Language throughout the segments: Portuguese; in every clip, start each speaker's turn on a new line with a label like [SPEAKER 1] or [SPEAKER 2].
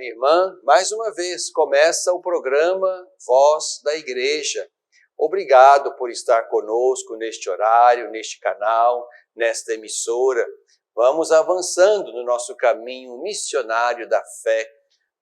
[SPEAKER 1] minha irmã, mais uma vez começa o programa Voz da Igreja. Obrigado por estar conosco neste horário, neste canal, nesta emissora. Vamos avançando no nosso caminho missionário da fé,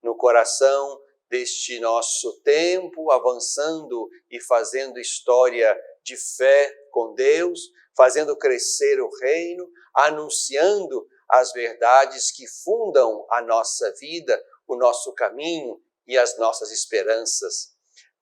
[SPEAKER 1] no coração deste nosso tempo, avançando e fazendo história de fé com Deus, fazendo crescer o reino, anunciando as verdades que fundam a nossa vida, o nosso caminho e as nossas esperanças.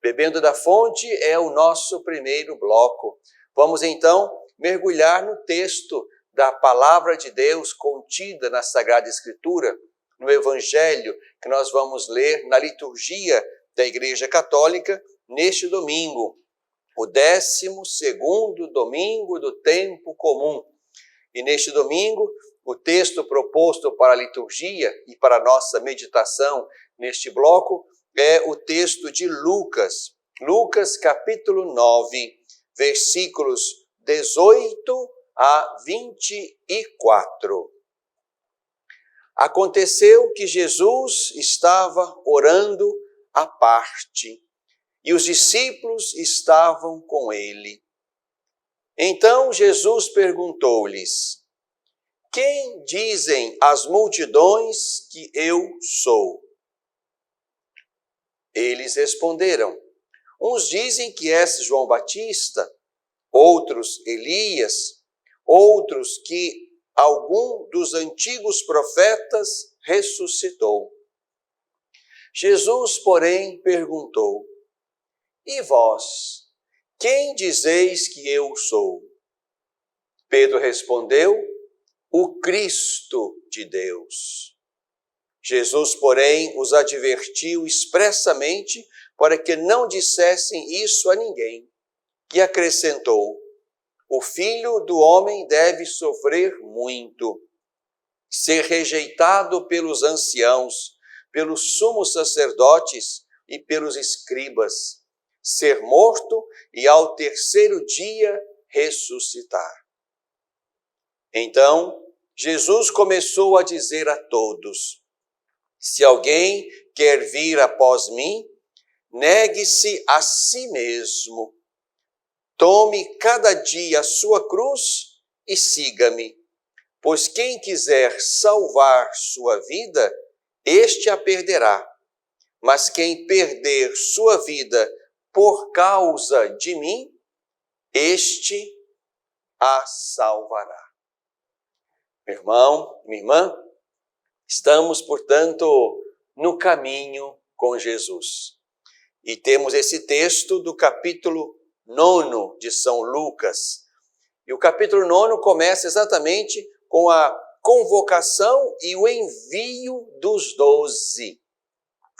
[SPEAKER 1] Bebendo da fonte é o nosso primeiro bloco. Vamos então mergulhar no texto da palavra de Deus contida na Sagrada Escritura, no Evangelho que nós vamos ler na liturgia da Igreja Católica neste domingo, o 12º domingo do tempo comum. E neste domingo, o texto proposto para a liturgia e para a nossa meditação neste bloco é o texto de Lucas. Lucas capítulo 9, versículos 18 a 24. Aconteceu que Jesus estava orando à parte e os discípulos estavam com ele. Então Jesus perguntou-lhes: quem dizem as multidões que eu sou? Eles responderam: uns dizem que és João Batista, outros Elias, outros que algum dos antigos profetas ressuscitou. Jesus, porém, perguntou: e vós, quem dizeis que eu sou? Pedro respondeu: o Cristo de Deus. Jesus, porém, os advertiu expressamente para que não dissessem isso a ninguém, e acrescentou: o Filho do Homem deve sofrer muito, ser rejeitado pelos anciãos, pelos sumos sacerdotes e pelos escribas, ser morto e ao terceiro dia ressuscitar. Então, Jesus começou a dizer a todos: se alguém quer vir após mim, negue-se a si mesmo. Tome cada dia a sua cruz e siga-me. Pois quem quiser salvar sua vida, este a perderá. Mas quem perder sua vida por causa de mim, este a salvará. Meu irmão, minha irmã, estamos, portanto, no caminho com Jesus. E temos esse texto do capítulo 9 de São Lucas. E o capítulo 9 começa exatamente com a convocação e o envio dos 12.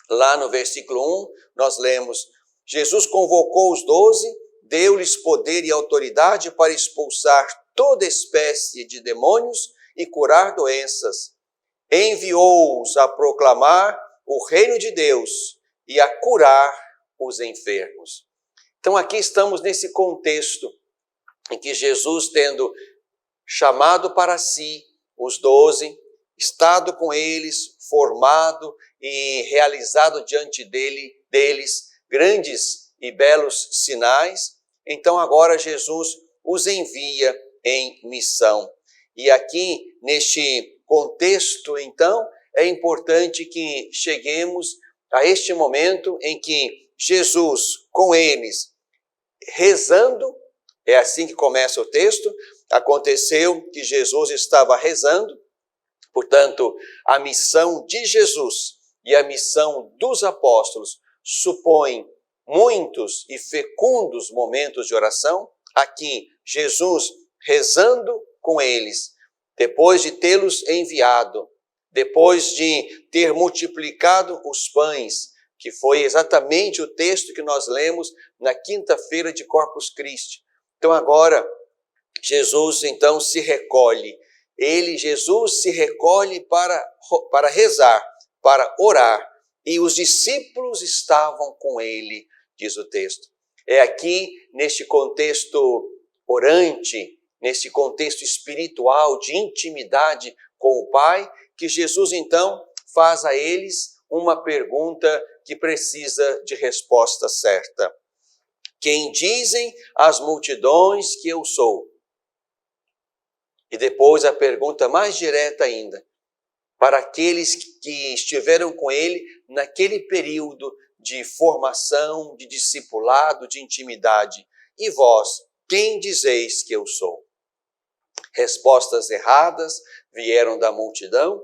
[SPEAKER 1] Lá no versículo 1, nós lemos: Jesus convocou os 12, deu-lhes poder e autoridade para expulsar toda espécie de demônios e curar doenças. Enviou-os a proclamar o reino de Deus e a curar os enfermos. Então aqui estamos nesse contexto em que Jesus, tendo chamado para si os 12, estado com eles, formado e realizado diante deles grandes e belos sinais, então agora Jesus os envia em missão. E aqui, neste contexto, então, é importante que cheguemos a este momento em que Jesus, com eles, rezando, é assim que começa o texto, aconteceu que Jesus estava rezando, portanto, a missão de Jesus e a missão dos apóstolos supõem muitos e fecundos momentos de oração. Aqui, Jesus rezando com eles, depois de tê-los enviado, depois de ter multiplicado os pães, que foi exatamente o texto que nós lemos na quinta-feira de Corpus Christi. Então agora, Jesus então se recolhe. Jesus se recolhe para rezar, para orar. E os discípulos estavam com ele, diz o texto. É aqui, neste contexto orante, nesse contexto espiritual de intimidade com o Pai, que Jesus então faz a eles uma pergunta que precisa de resposta certa. Quem dizem as multidões que eu sou? E depois a pergunta mais direta ainda, para aqueles que estiveram com ele naquele período de formação, de discipulado, de intimidade. E vós, quem dizeis que eu sou? Respostas erradas vieram da multidão,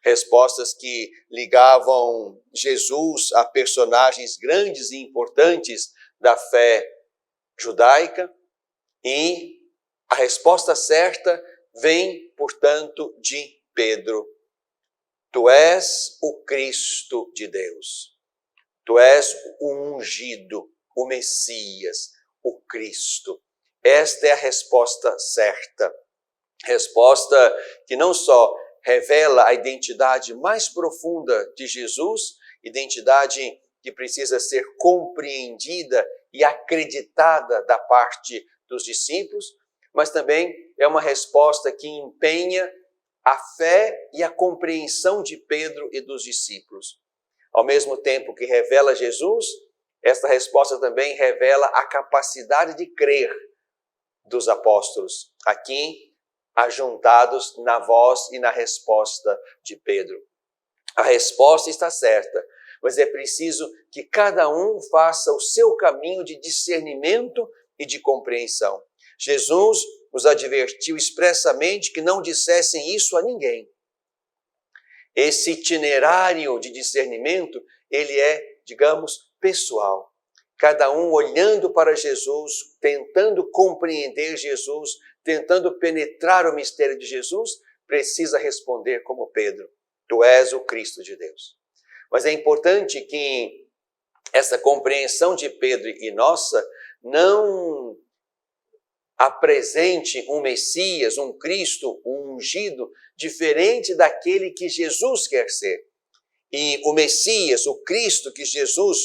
[SPEAKER 1] respostas que ligavam Jesus a personagens grandes e importantes da fé judaica, e a resposta certa vem, portanto, de Pedro. Tu és o Cristo de Deus. Tu és o ungido, o Messias, o Cristo. Esta é a resposta certa. Resposta que não só revela a identidade mais profunda de Jesus, identidade que precisa ser compreendida e acreditada da parte dos discípulos, mas também é uma resposta que empenha a fé e a compreensão de Pedro e dos discípulos. Ao mesmo tempo que revela Jesus, esta resposta também revela a capacidade de crer dos apóstolos, aqui ajuntados na voz e na resposta de Pedro. A resposta está certa, mas é preciso que cada um faça o seu caminho de discernimento e de compreensão. Jesus nos advertiu expressamente que não dissessem isso a ninguém. Esse itinerário de discernimento, ele é, digamos, pessoal. Cada um olhando para Jesus, tentando compreender Jesus, tentando penetrar o mistério de Jesus, precisa responder como Pedro: Tu és o Cristo de Deus. Mas é importante que essa compreensão de Pedro e nossa não apresente um Messias, um Cristo, um ungido, diferente daquele que Jesus quer ser. E o Messias, o Cristo que Jesus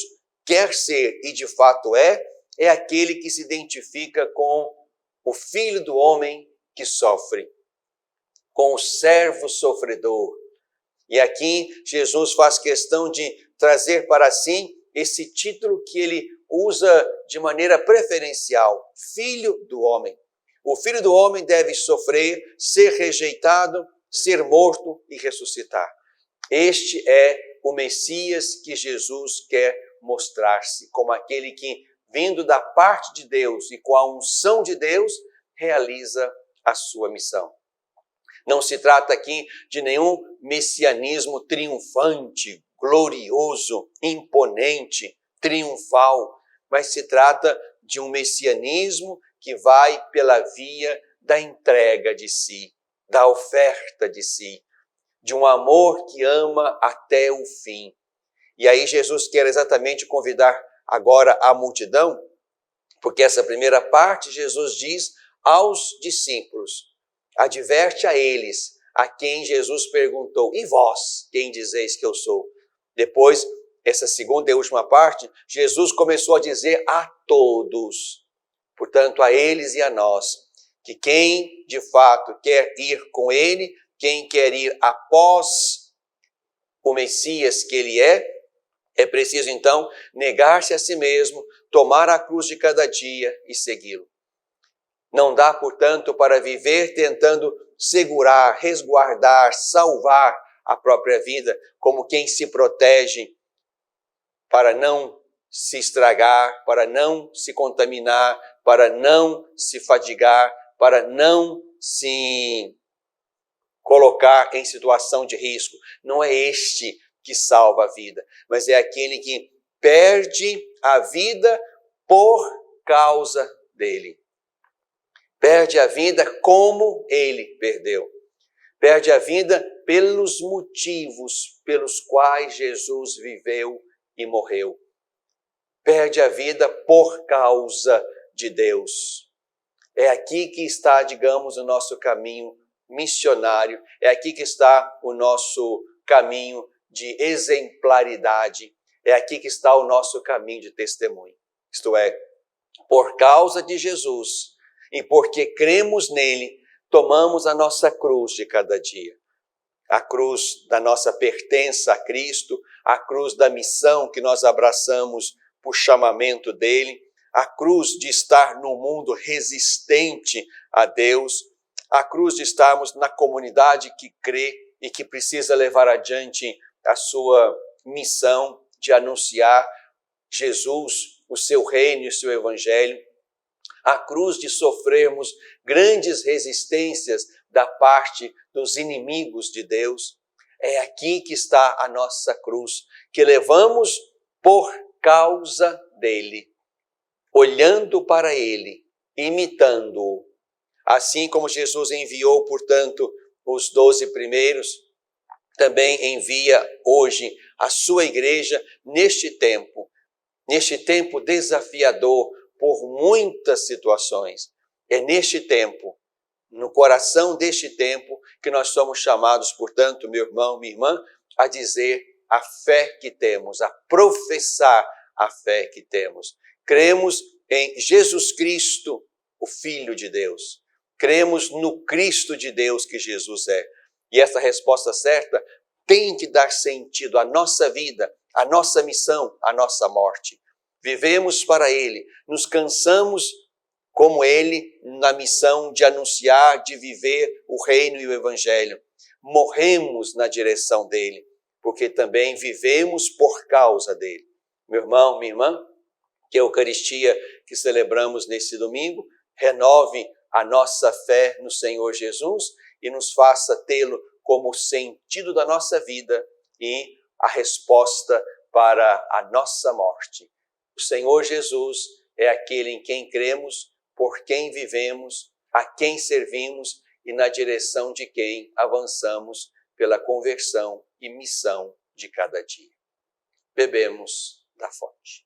[SPEAKER 1] quer ser e de fato é aquele que se identifica com o Filho do Homem que sofre, com o servo sofredor. E aqui Jesus faz questão de trazer para si esse título que ele usa de maneira preferencial: Filho do Homem. O Filho do Homem deve sofrer, ser rejeitado, ser morto e ressuscitar. Este é o Messias que Jesus quer mostrar-se como aquele que, vindo da parte de Deus e com a unção de Deus, realiza a sua missão. Não se trata aqui de nenhum messianismo triunfante, glorioso, imponente, triunfal, mas se trata de um messianismo que vai pela via da entrega de si, da oferta de si, de um amor que ama até o fim. E aí Jesus quer exatamente convidar agora a multidão, porque essa primeira parte Jesus diz aos discípulos, adverte a eles, a quem Jesus perguntou: e vós, quem dizeis que eu sou? Depois, essa segunda e última parte, Jesus começou a dizer a todos, portanto a eles e a nós, que quem de fato quer ir com ele, quem quer ir após o Messias que ele é preciso então negar-se a si mesmo, tomar a cruz de cada dia e segui-lo. Não dá, portanto, para viver tentando segurar, resguardar, salvar a própria vida, como quem se protege para não se estragar, para não se contaminar, para não se fadigar, para não se colocar em situação de risco. Não é este que salva a vida, mas é aquele que perde a vida por causa dele. Perde a vida como ele perdeu. Perde a vida pelos motivos pelos quais Jesus viveu e morreu. Perde a vida por causa de Deus. É aqui que está, digamos, o nosso caminho missionário. É aqui que está o nosso caminho de exemplaridade. É aqui que está o nosso caminho de testemunho. Isto é, por causa de Jesus e porque cremos nele, tomamos a nossa cruz de cada dia. a cruz da nossa pertença a Cristo, a cruz da missão que nós abraçamos por chamamento dele, a cruz de estar no mundo resistente a Deus, a cruz de estarmos na comunidade que crê e que precisa levar adiante a sua missão de anunciar Jesus, o seu reino e o seu evangelho, a cruz de sofrermos grandes resistências da parte dos inimigos de Deus. É aqui que está a nossa cruz, que levamos por causa dele, olhando para ele, imitando-o. Assim como Jesus enviou, portanto, os 12 primeiros, também envia hoje a sua igreja neste tempo desafiador por muitas situações. É neste tempo, no coração deste tempo, que nós somos chamados, portanto, meu irmão, minha irmã, a dizer a fé que temos, a professar a fé que temos. Cremos em Jesus Cristo, o Filho de Deus. Cremos no Cristo de Deus que Jesus é. E essa resposta certa tem que dar sentido à nossa vida, à nossa missão, à nossa morte. Vivemos para Ele, nos cansamos como Ele na missão de anunciar, de viver o reino e o evangelho. Morremos na direção dele, porque também vivemos por causa dele. Meu irmão, minha irmã, que a Eucaristia que celebramos nesse domingo renove a nossa fé no Senhor Jesus e nos faça tê-lo como sentido da nossa vida e a resposta para a nossa morte. O Senhor Jesus é aquele em quem cremos, por quem vivemos, a quem servimos e na direção de quem avançamos pela conversão e missão de cada dia. Bebemos da fonte.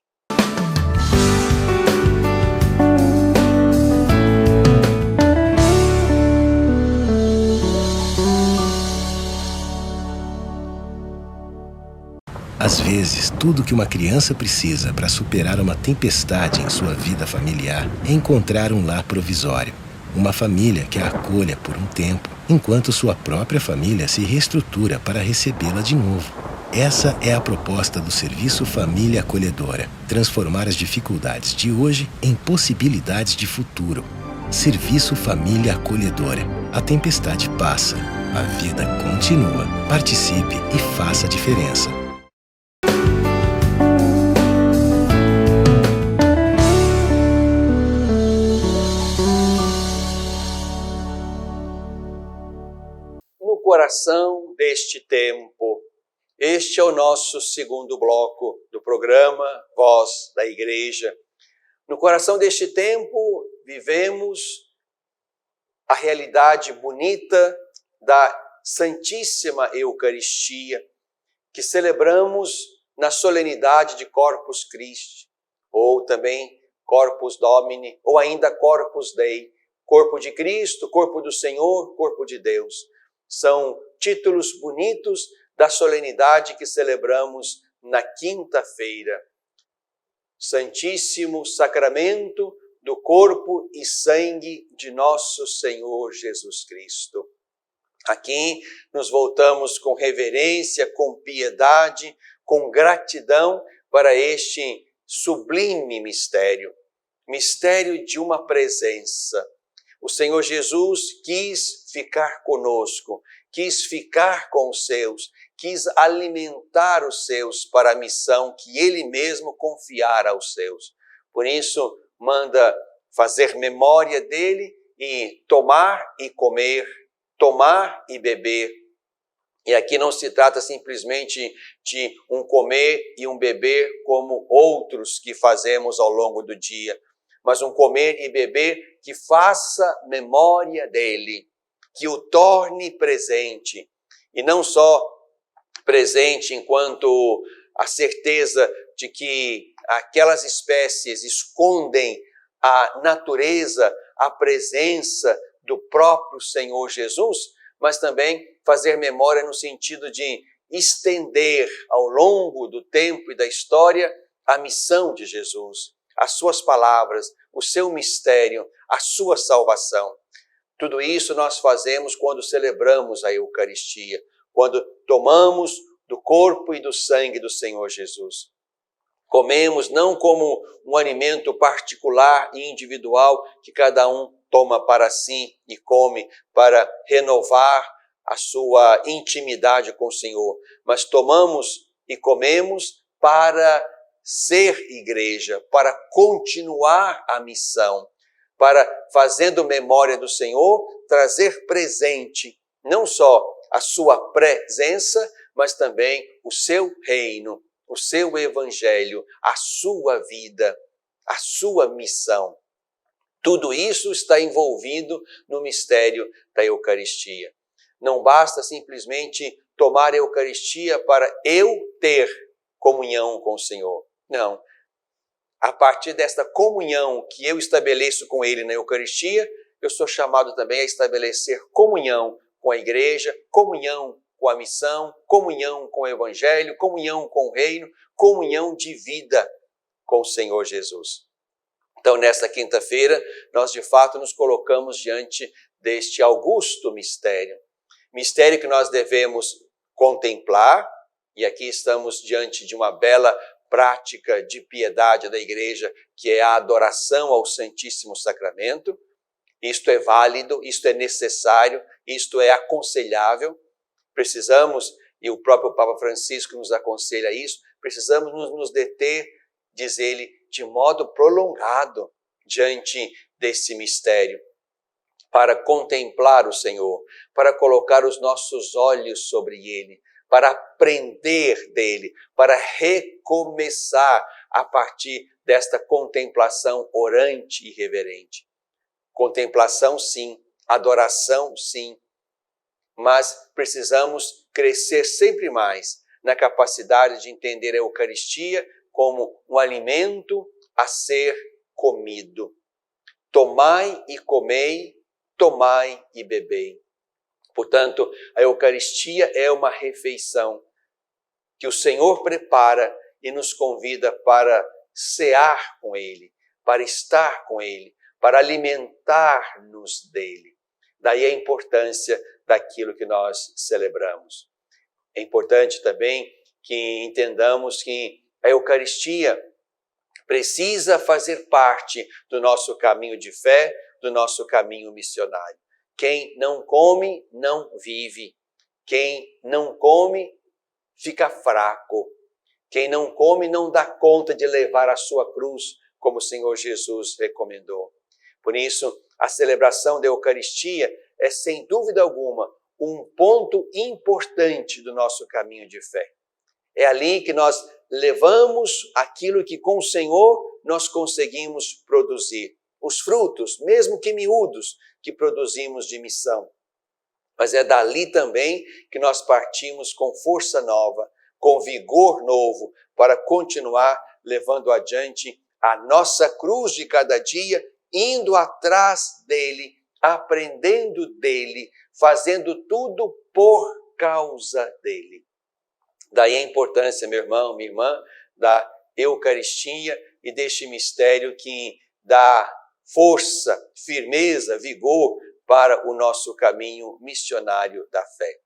[SPEAKER 2] Às vezes, tudo que uma criança precisa para superar uma tempestade em sua vida familiar é encontrar um lar provisório. Uma família que a acolha por um tempo, enquanto sua própria família se reestrutura para recebê-la de novo. Essa é a proposta do Serviço Família Acolhedora. Transformar as dificuldades de hoje em possibilidades de futuro. Serviço Família Acolhedora. A tempestade passa, a vida continua. Participe e faça a diferença.
[SPEAKER 1] Coração deste tempo. Este é o nosso segundo bloco do programa Voz da Igreja. No coração deste tempo, vivemos a realidade bonita da Santíssima Eucaristia, que celebramos na solenidade de Corpus Christi, ou também Corpus Domini, ou ainda Corpus Dei, corpo de Cristo, corpo do Senhor, corpo de Deus. São títulos bonitos da solenidade que celebramos na quinta-feira. Santíssimo Sacramento do corpo e sangue de nosso Senhor Jesus Cristo. Aqui nos voltamos com reverência, com piedade, com gratidão para este sublime mistério. Mistério de uma presença. O Senhor Jesus quis ficar conosco, quis ficar com os seus, quis alimentar os seus para a missão que Ele mesmo confiara aos seus. Por isso, manda fazer memória dele e tomar e comer, tomar e beber. E aqui não se trata simplesmente de um comer e um beber como outros que fazemos ao longo do dia, mas um comer e beber que faça memória dele, que o torne presente. E não só presente enquanto a certeza de que aquelas espécies escondem a natureza, a presença do próprio Senhor Jesus, mas também fazer memória no sentido de estender ao longo do tempo e da história a missão de Jesus, as suas palavras, o seu mistério, a sua salvação. Tudo isso nós fazemos quando celebramos a Eucaristia, quando tomamos do corpo e do sangue do Senhor Jesus. Comemos não como um alimento particular e individual que cada um toma para si e come para renovar a sua intimidade com o Senhor, mas tomamos e comemos para ser igreja, para continuar a missão, para, fazendo memória do Senhor, trazer presente não só a sua presença, mas também o seu reino, o seu evangelho, a sua vida, a sua missão. Tudo isso está envolvido no mistério da Eucaristia. Não basta simplesmente tomar a Eucaristia para eu ter comunhão com o Senhor. Não. A partir desta comunhão que eu estabeleço com Ele na Eucaristia, eu sou chamado também a estabelecer comunhão com a igreja, comunhão com a missão, comunhão com o Evangelho, comunhão com o reino, comunhão de vida com o Senhor Jesus. Então, nesta quinta-feira, nós de fato nos colocamos diante deste augusto mistério. Mistério que nós devemos contemplar, e aqui estamos diante de uma bela prática de piedade da igreja, que é a adoração ao Santíssimo Sacramento. Isto é válido, isto é necessário, isto é aconselhável. Precisamos, e o próprio Papa Francisco nos aconselha isso, precisamos nos deter, diz ele, de modo prolongado diante desse mistério, para contemplar o Senhor, para colocar os nossos olhos sobre Ele, para aprender dele, para recomeçar a partir desta contemplação orante e reverente. Contemplação, sim. Adoração, sim. Mas precisamos crescer sempre mais na capacidade de entender a Eucaristia como um alimento a ser comido. Tomai e comei, tomai e bebei. Portanto, a Eucaristia é uma refeição que o Senhor prepara e nos convida para cear com Ele, para estar com Ele, para alimentar-nos dele. Daí a importância daquilo que nós celebramos. É importante também que entendamos que a Eucaristia precisa fazer parte do nosso caminho de fé, do nosso caminho missionário. Quem não come, não vive. Quem não come, fica fraco. Quem não come, não dá conta de levar a sua cruz, como o Senhor Jesus recomendou. Por isso, a celebração da Eucaristia é, sem dúvida alguma, um ponto importante do nosso caminho de fé. É ali que nós levamos aquilo que com o Senhor nós conseguimos produzir. Os frutos, mesmo que miúdos, que produzimos de missão. Mas é dali também que nós partimos com força nova, com vigor novo, para continuar levando adiante a nossa cruz de cada dia, indo atrás dele, aprendendo dele, fazendo tudo por causa dele. Daí a importância, meu irmão, minha irmã, da Eucaristia e deste mistério que dá força, firmeza, vigor para o nosso caminho missionário da fé.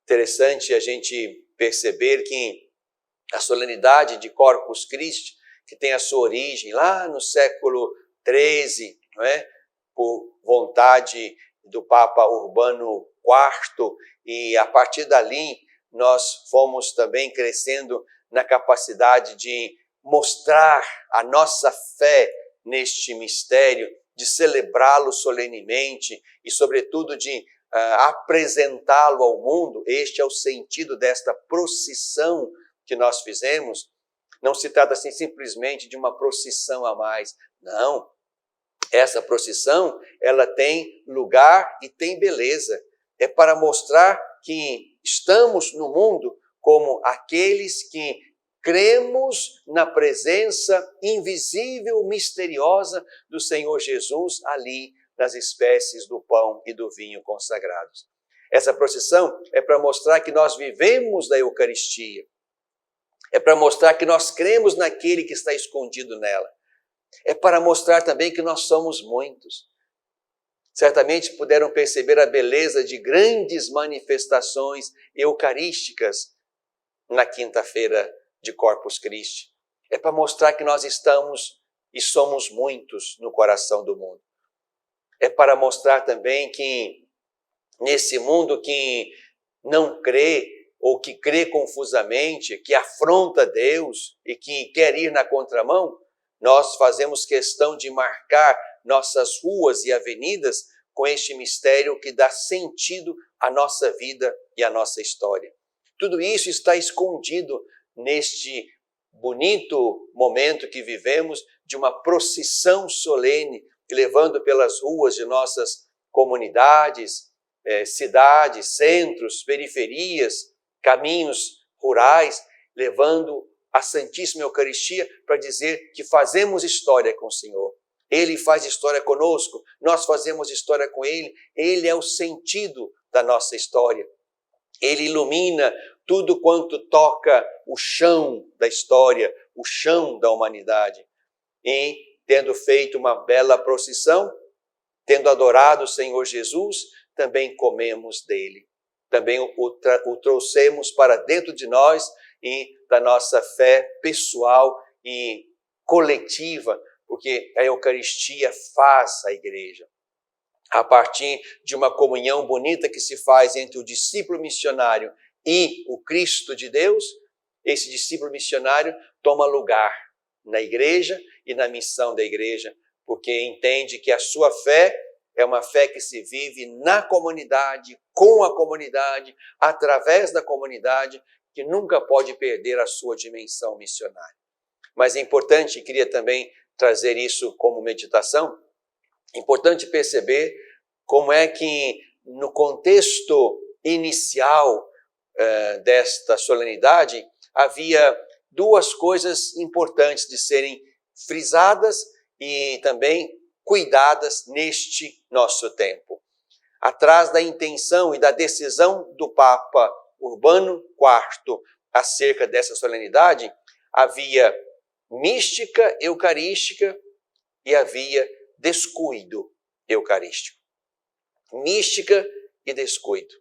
[SPEAKER 1] Interessante a gente perceber que a solenidade de Corpus Christi, que tem a sua origem lá no século XIII, não é? Por vontade do Papa Urbano IV, e a partir dali nós fomos também crescendo na capacidade de mostrar a nossa fé neste mistério, de celebrá-lo solenemente e, sobretudo, de apresentá-lo ao mundo. Este é o sentido desta procissão que nós fizemos. Não se trata assim simplesmente de uma procissão a mais. Não. Essa procissão, ela tem lugar e tem beleza. É para mostrar que estamos no mundo como aqueles que cremos na presença invisível, misteriosa do Senhor Jesus ali nas espécies do pão e do vinho consagrados. Essa procissão é para mostrar que nós vivemos da Eucaristia. É para mostrar que nós cremos naquele que está escondido nela. É para mostrar também que nós somos muitos. certamente puderam perceber a beleza de grandes manifestações eucarísticas na quinta-feira de Corpus Christi. É para mostrar que nós estamos e somos muitos no coração do mundo. É para mostrar também que nesse mundo que não crê ou que crê confusamente, que afronta Deus e que quer ir na contramão, nós fazemos questão de marcar nossas ruas e avenidas com este mistério que dá sentido à nossa vida e à nossa história. Tudo isso está escondido neste bonito momento que vivemos de uma procissão solene, levando pelas ruas de nossas comunidades, cidades, centros, periferias, caminhos rurais, levando a Santíssima Eucaristia para dizer que fazemos história com o Senhor. Ele faz história conosco, nós fazemos história com Ele. Ele é o sentido da nossa história. Ele ilumina tudo quanto toca o chão da história, o chão da humanidade. E, tendo feito uma bela procissão, tendo adorado o Senhor Jesus, também comemos dele. Também o trouxemos para dentro de nós e da nossa fé pessoal e coletiva, porque a Eucaristia faz a igreja. A partir de uma comunhão bonita que se faz entre o discípulo missionário e o Cristo de Deus, esse discípulo missionário toma lugar na igreja e na missão da igreja, porque entende que a sua fé é uma fé que se vive na comunidade, com a comunidade, através da comunidade, que nunca pode perder a sua dimensão missionária. Mas é importante, queria também trazer isso como meditação, é importante perceber como é que no contexto inicial desta solenidade havia duas coisas importantes de serem frisadas e também cuidadas neste nosso tempo. Atrás da intenção e da decisão do Papa Urbano IV acerca dessa solenidade, havia mística eucarística e havia descuido eucarístico. Mística e descuido.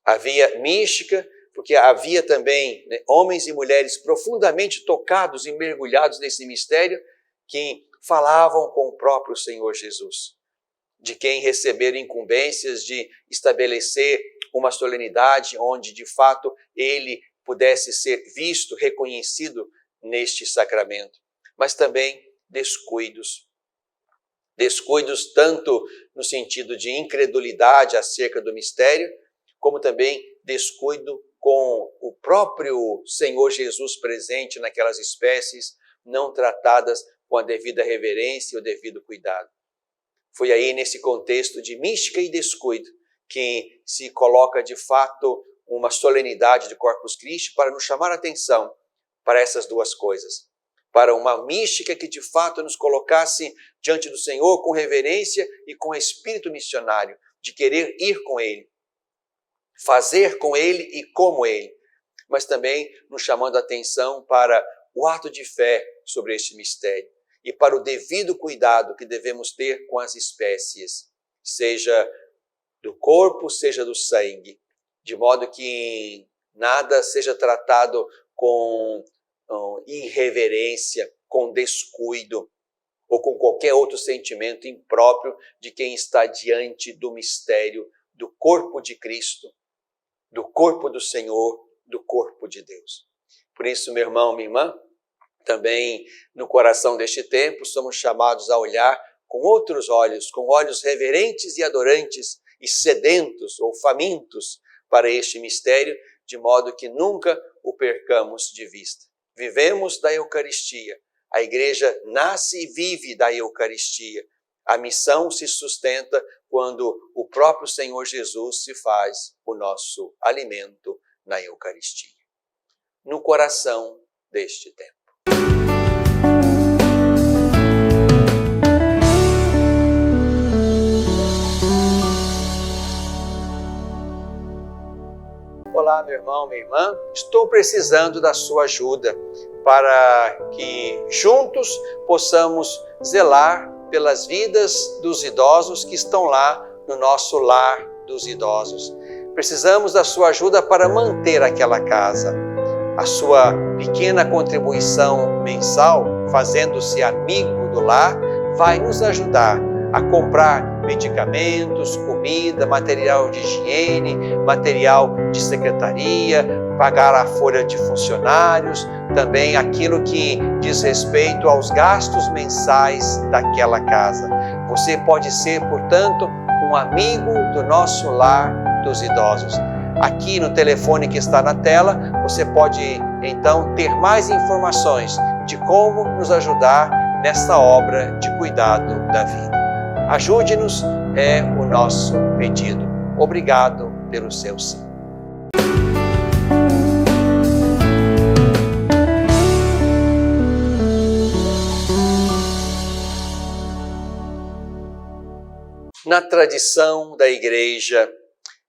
[SPEAKER 1] Havia mística, porque havia também homens e mulheres profundamente tocados e mergulhados nesse mistério que falavam com o próprio Senhor Jesus, de quem receberam incumbências de estabelecer uma solenidade onde, de fato, ele pudesse ser visto, reconhecido neste sacramento. Mas também descuidos. Descuidos tanto no sentido de incredulidade acerca do mistério, como também descuido com o próprio Senhor Jesus presente naquelas espécies não tratadas com a devida reverência e o devido cuidado. Foi aí nesse contexto de mística e descuido que se coloca de fato uma solenidade de Corpus Christi para nos chamar a atenção para essas duas coisas. Para uma mística que de fato nos colocasse diante do Senhor com reverência e com espírito missionário, de querer ir com Ele, fazer com Ele e como Ele, mas também nos chamando a atenção para o ato de fé sobre este mistério e para o devido cuidado que devemos ter com as espécies, seja do corpo, seja do sangue, de modo que nada seja tratado com irreverência, com descuido ou com qualquer outro sentimento impróprio de quem está diante do mistério do corpo de Cristo, do corpo do Senhor, do corpo de Deus. Por isso, meu irmão, minha irmã, também no coração deste tempo somos chamados a olhar com outros olhos, com olhos reverentes e adorantes e sedentos ou famintos para este mistério, de modo que nunca o percamos de vista. Vivemos da Eucaristia, a igreja nasce e vive da Eucaristia. A missão se sustenta quando o próprio Senhor Jesus se faz o nosso alimento na Eucaristia. No coração deste tempo. Olá, meu irmão, minha irmã, estou precisando da sua ajuda para que juntos possamos zelar pelas vidas dos idosos que estão lá no nosso lar dos idosos. Precisamos da sua ajuda para manter aquela casa. A sua pequena contribuição mensal, fazendo-se amigo do lar, vai nos ajudar a comprar medicamentos, comida, material de higiene, material de secretaria, pagar a folha de funcionários, também aquilo que diz respeito aos gastos mensais daquela casa. Você pode ser, portanto, um amigo do nosso lar dos idosos. Aqui no telefone que está na tela, você pode então ter mais informações de como nos ajudar nessa obra de cuidado da vida. Ajude-nos, é o nosso pedido. Obrigado pelo seu sim. Na tradição da Igreja,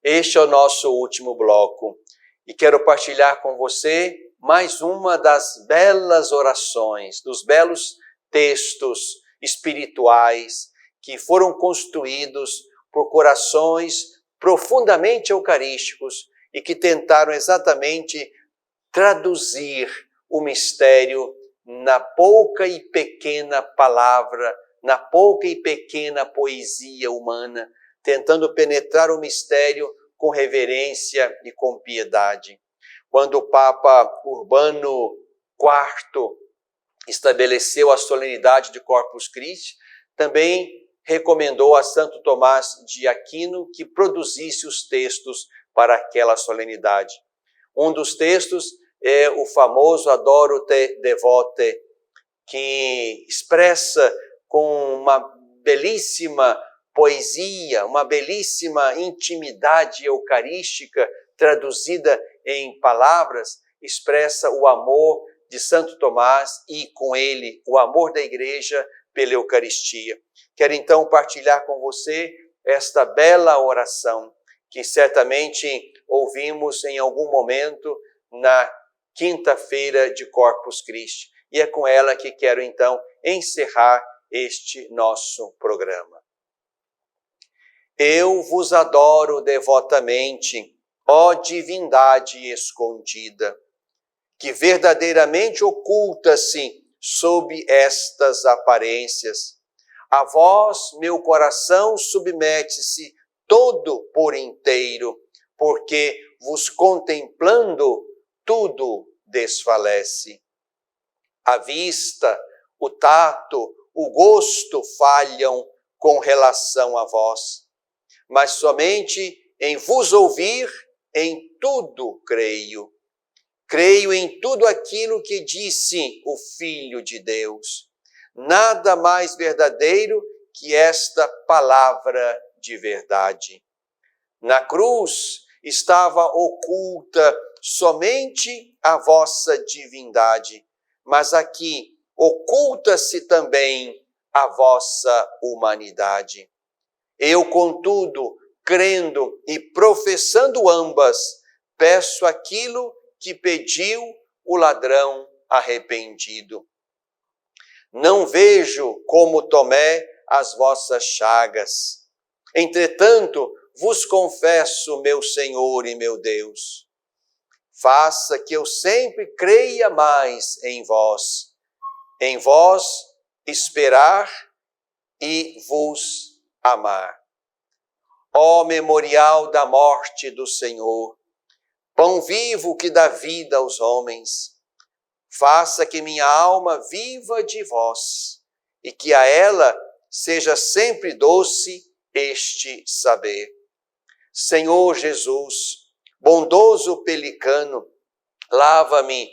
[SPEAKER 1] este é o nosso último bloco e quero partilhar com você mais uma das belas orações, dos belos textos espirituais que foram construídos por corações profundamente eucarísticos e que tentaram exatamente traduzir o mistério na pouca e pequena palavra, na pouca e pequena poesia humana, tentando penetrar o mistério com reverência e com piedade. Quando o Papa Urbano IV estabeleceu a solenidade de Corpus Christi, também recomendou a Santo Tomás de Aquino que produzisse os textos para aquela solenidade. Um dos textos é o famoso Adoro te devote, que expressa com uma belíssima poesia, uma belíssima intimidade eucarística traduzida em palavras, expressa o amor de Santo Tomás e, com ele, o amor da Igreja pela Eucaristia. Quero então partilhar com você esta bela oração que certamente ouvimos em algum momento na quinta-feira de Corpus Christi. E é com ela que quero então encerrar este nosso programa. Eu vos adoro devotamente, ó divindade escondida, que verdadeiramente oculta-se sob estas aparências. A vós, meu coração submete-se todo por inteiro, porque vos contemplando, tudo desfalece. A vista, o tato, o gosto falham com relação a vós, mas somente em vos ouvir, em tudo creio. Creio em tudo aquilo que disse o Filho de Deus. Nada mais verdadeiro que esta palavra de verdade. Na cruz estava oculta somente a vossa divindade, mas aqui oculta-se também a vossa humanidade. Eu, contudo, crendo e professando ambas, peço aquilo que pediu o ladrão arrependido. Não vejo como Tomé as vossas chagas. Entretanto, vos confesso, meu Senhor e meu Deus. Faça que eu sempre creia mais em vós esperar e vos amar. Ó memorial da morte do Senhor, pão vivo que dá vida aos homens, faça que minha alma viva de vós e que a ela seja sempre doce este saber. Senhor Jesus, bondoso pelicano, lava-me,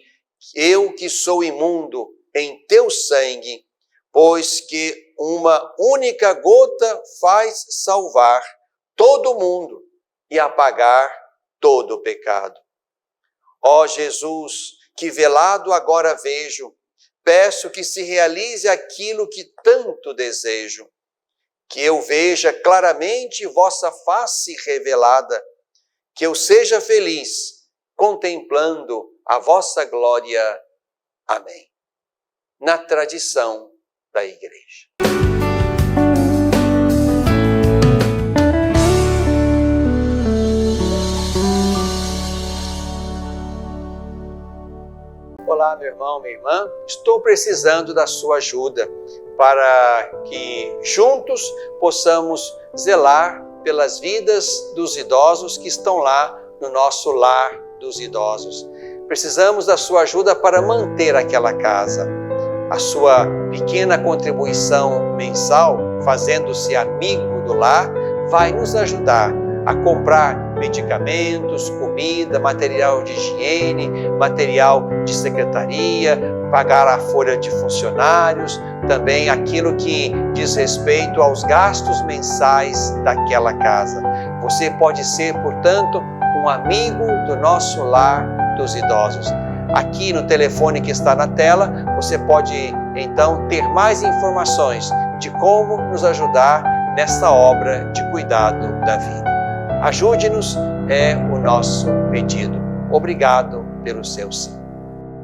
[SPEAKER 1] eu que sou imundo, em teu sangue, pois que uma única gota faz salvar todo mundo e apagar todo o pecado. Ó Jesus, que velado agora vejo, peço que se realize aquilo que tanto desejo, que eu veja claramente vossa face revelada, que eu seja feliz contemplando a vossa glória. Amém. Na tradição da Igreja. Olá, meu irmão, minha irmã, estou precisando da sua ajuda para que juntos possamos zelar pelas vidas dos idosos que estão lá no nosso lar dos idosos. Precisamos da sua ajuda para manter aquela casa. A sua pequena contribuição mensal, fazendo-se amigo do lar, vai nos ajudar a comprar medicamentos, comida, material de higiene, material de secretaria, pagar a folha de funcionários, também aquilo que diz respeito aos gastos mensais daquela casa. Você pode ser, portanto, um amigo do nosso lar dos idosos. Aqui no telefone que está na tela, você pode então ter mais informações de como nos ajudar nessa obra de cuidado da vida. Ajude-nos, é o nosso pedido. Obrigado pelo seu sim.